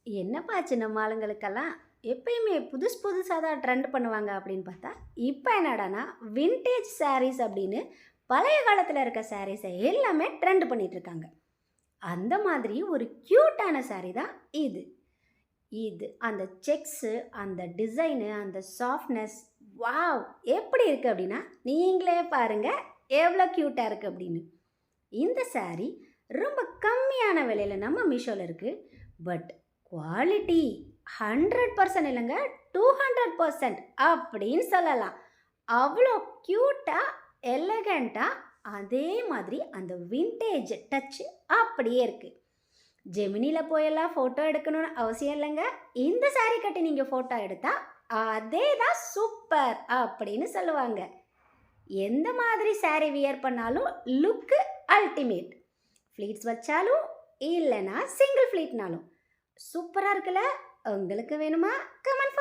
என்னப்பா நம்ம ஆளுங்களுக்கெல்லாம் எப்பயுமே புதுசு புதுசாக தான் ட்ரெண்ட் பண்ணுவாங்க அப்படின்னு பார்த்தா, இப்போ என்னடான்னா வின்டேஜ் சாரீஸ் அப்படின்னு பழைய காலத்தில் இருக்க சாரீஸை எல்லாமே ட்ரெண்ட் பண்ணிட்டு இருக்காங்க. அந்த மாதிரி ஒரு க்யூட்டான சாரீ தான் இது. இது அந்த செக்ஸு, அந்த டிசைனு, அந்த சாஃப்ட்னஸ், வாவ்! எப்படி இருக்கு அப்படின்னா, நீங்களே பாருங்க எவ்வளோ க்யூட்டா இருக்கு அப்படின்னு. இந்த சாரீ ரொம்ப கம்மியான விலையில நம்ம மீஷோல இருக்கு. பட் குவாலிட்டி 100% இல்லைங்க, 200% அப்படின்னு சொல்லலாம். அவ்வளோ க்யூட்டா, எலகண்ட்டா, அதே மாதிரி அந்த வின்டேஜ் டச்சு அப்படியே இருக்கு. ஜெமினில போயெல்லாம் ஃபோட்டோ எடுக்கணும்னு அவசியம் இல்லைங்க. இந்த சாரி கட்டி நீங்கள் ஃபோட்டோ எடுத்தா அதே தான் சூப்பர் அப்படின்னு சொல்லுவாங்க. எந்த மாதிரி சாரி வியர் பண்ணாலும் லுக்கு அல்டிமேட். ஃப்ளீட்ஸ் வச்சாலும் இல்லைன்னா சிங்கிள் ஃப்ளீட்னாலும் சூப்பராக இருக்குல்ல. உங்களுக்கு வேணுமா? கமெண்ட்